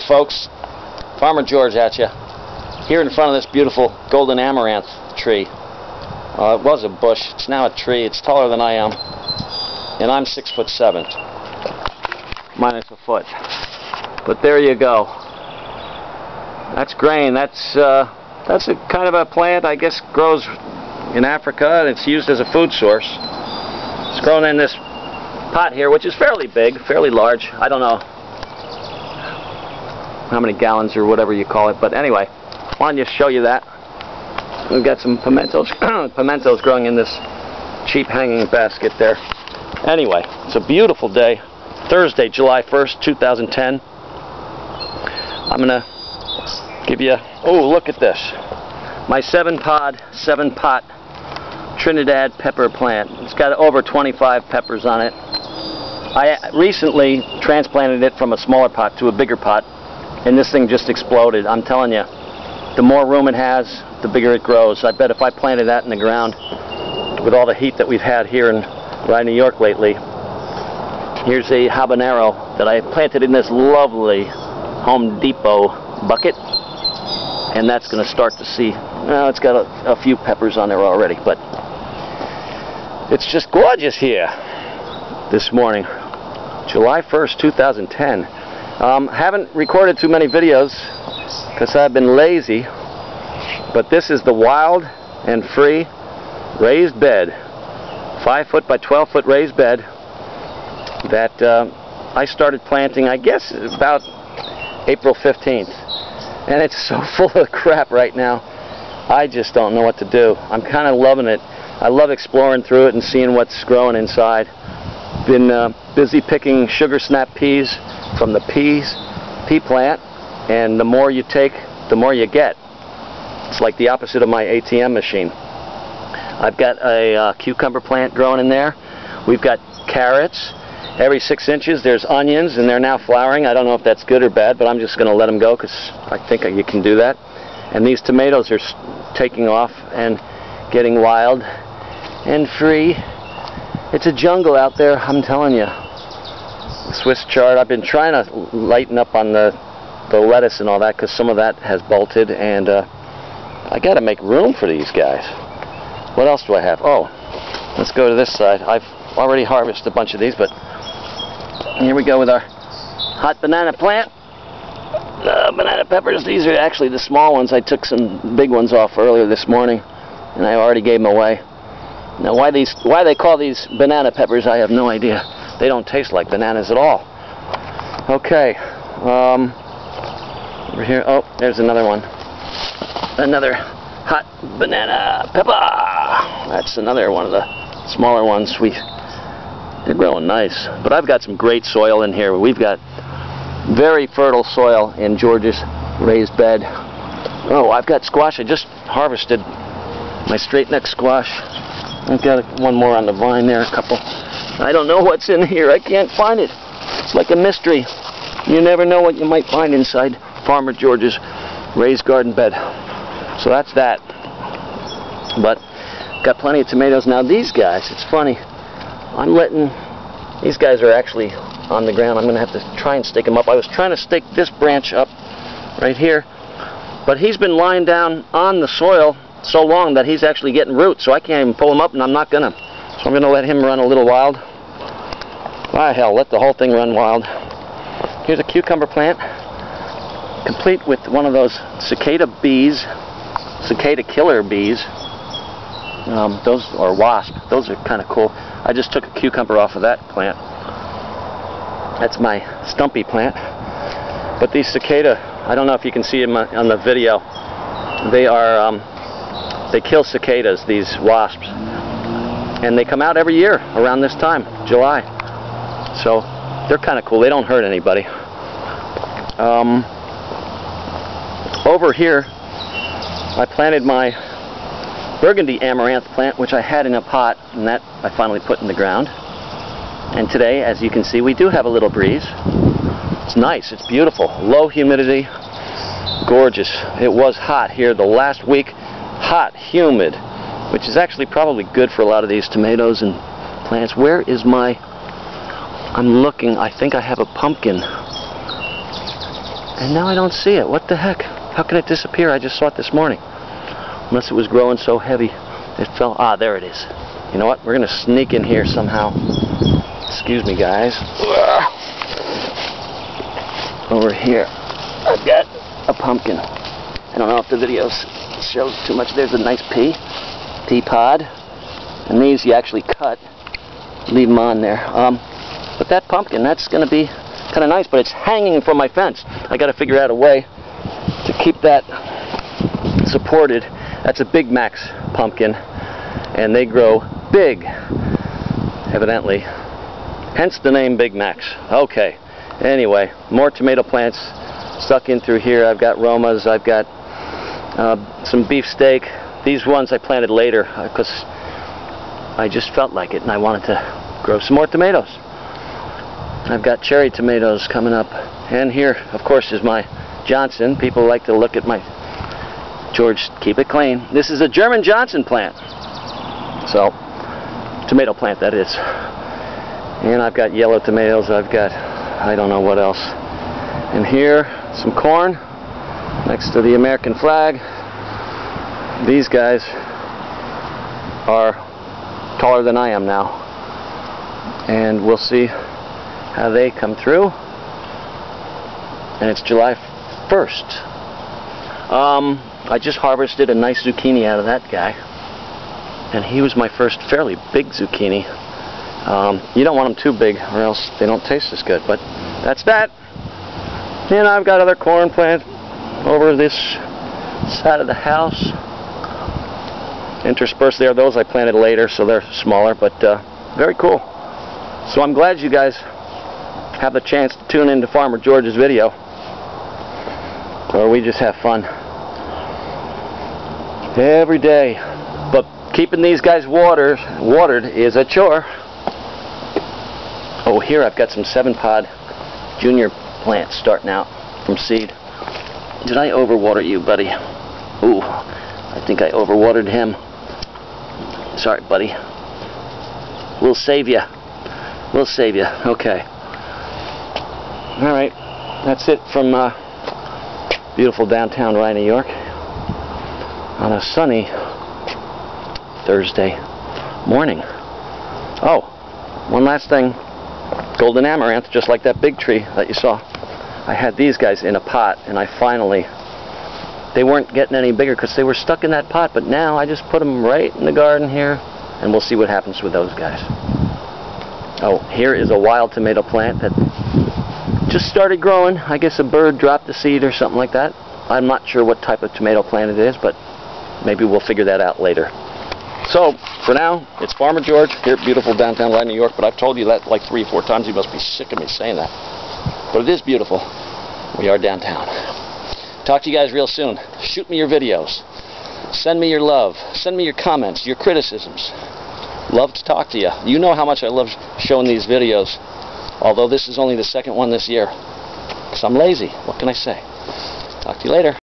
Folks, Farmer George at you, here in front of this beautiful golden amaranth tree. It was a bush, it's now a tree. It's taller than I am, and I'm 6'7", minus a foot. But there you go. That's grain. That's a kind of a plant, I guess, grows in Africa, and it's used as a food source. It's grown in this pot here, which is fairly big, fairly large. I don't know how many gallons or whatever you call it, but anyway, I wanted to show you that. We've got some pimentos pimentos growing in this cheap hanging basket there. Anyway, it's a beautiful day, Thursday, July 1st, 2010. I'm gonna give you, oh, look at this, my 7-pot Trinidad pepper plant. It's got over 25 peppers on it. I recently transplanted it from a smaller pot to a bigger pot, and this thing just exploded. I'm telling you, the more room it has, the bigger it grows. I bet if I planted that in the ground, with all the heat that we've had here in New York lately. Here's a habanero that I planted in this lovely Home Depot bucket, and that's going to start to see, well, it's got a few peppers on there already, but it's just gorgeous here this morning, July 1st, 2010. Haven't recorded too many videos because I've been lazy, but this is the wild and free raised bed, 5-foot by 12-foot raised bed that I started planting, I guess, about April 15th, and it's so full of crap right now. I just don't know what to do. I'm kind of loving it. I love exploring through it and seeing what's growing inside. Been busy picking sugar snap peas from the pea plant, and the more you take, the more you get. It's like the opposite of my ATM machine. I've got a cucumber plant growing in there. We've got carrots. Every 6 inches there's onions, and they're now flowering. I don't know if that's good or bad, but I'm just going to let them go because I think you can do that. And these tomatoes are taking off and getting wild and free. It's a jungle out there, I'm telling you. Swiss chard. I've been trying to lighten up on the lettuce and all that because some of that has bolted, and I got to make room for these guys. What else do I have? Oh, let's go to this side. I've already harvested a bunch of these, but here we go with our hot banana plant. Banana peppers. These are actually the small ones. I took some big ones off earlier this morning, and I already gave them away. Now, why they call these banana peppers, I have no idea. They don't taste like bananas at all. Okay, over here, oh, there's another one. Another hot banana pepper. That's another one of the smaller ones. They're growing nice. But I've got some great soil in here. We've got very fertile soil in George's raised bed. Oh, I've got squash. I just harvested my straight neck squash. I've got one more on the vine there, a couple. I don't know what's in here. I can't find it. It's like a mystery. You never know what you might find inside Farmer George's raised garden bed. So that's that. But got plenty of tomatoes. Now these guys, it's funny. These guys are actually on the ground. I'm going to have to try and stake them up. I was trying to stake this branch up right here, but he's been lying down on the soil so long that he's actually getting roots, so I can't even pull him up, and I'm not gonna. So I'm gonna let him run a little wild. Why, hell, let the whole thing run wild. Here's a cucumber plant, complete with one of those cicada killer bees. Those are wasp. Those are kind of cool. I just took a cucumber off of that plant. That's my stumpy plant. But these cicada, I don't know if you can see them on the video. They kill cicadas, these wasps, and they come out every year around this time, July. So they're kind of cool. They don't hurt anybody. Over here, I planted my burgundy amaranth plant, which I had in a pot, and that I finally put in the ground. And today, as you can see, we do have a little breeze. It's nice. It's beautiful. Low humidity. Gorgeous. It was hot here the last week. Hot, humid, which is actually probably good for a lot of these tomatoes and plants. Where is my I'm looking. I think I have a pumpkin. And now I don't see it. What the heck? How can it disappear? I just saw it this morning. Unless it was growing so heavy. It fell. Ah, there it is. You know what? We're going to sneak in here somehow. Excuse me, guys. Over here, I've got a pumpkin. I don't know if the video shows too much. There's a nice pea pod. And these you actually cut. Leave them on there. But that pumpkin, that's going to be kind of nice, but it's hanging from my fence. I got to figure out a way to keep that supported. That's a Big Mac's pumpkin, and they grow big, evidently. Hence the name Big Mac's. Okay. Anyway, more tomato plants stuck in through here. I've got Romas. I've got some beefsteak. These ones I planted later because I just felt like it, and I wanted to grow some more tomatoes. I've got cherry tomatoes coming up, and here, of course, is my Johnson. People like to look at my George, keep it clean. This is a German Johnson plant. So, tomato plant, that is. And I've got yellow tomatoes. I've got, I don't know what else. And here, some corn next to the American flag. These guys are taller than I am now. And we'll see how they come through. And it's July 1st. I just harvested a nice zucchini out of that guy, and he was my first fairly big zucchini. You don't want them too big or else they don't taste as good, but that's that. And I've got other corn plants over this side of the house interspersed there. Those I planted later, so they're smaller, but very cool. So I'm glad you guys have the chance to tune into Farmer George's video, where we just have fun every day. But keeping these guys watered is a chore. Oh, here I've got some 7-pod junior plants starting out from seed. Did I overwater you, buddy? Ooh, I think I overwatered him. Sorry, buddy. We'll save you. We'll save you. Okay. Alright, that's it from beautiful downtown Rye, New York on a sunny Thursday morning. Oh, one last thing. Golden amaranth, just like that big tree that you saw. I had these guys in a pot, and I finally, they weren't getting any bigger because they were stuck in that pot, but now I just put them right in the garden here, and we'll see what happens with those guys. Oh, here is a wild tomato plant that just started growing. I guess a bird dropped the seed or something like that. I'm not sure what type of tomato plant it is, but maybe we'll figure that out later. So, for now, it's Farmer George here at beautiful downtown Rye, New York, but I've told you that like 3 or 4 times. You must be sick of me saying that. But it is beautiful. We are downtown. Talk to you guys real soon. Shoot me your videos. Send me your love. Send me your comments, your criticisms. Love to talk to you. You know how much I love showing these videos, although this is only the second one this year, because I'm lazy. What can I say? Talk to you later.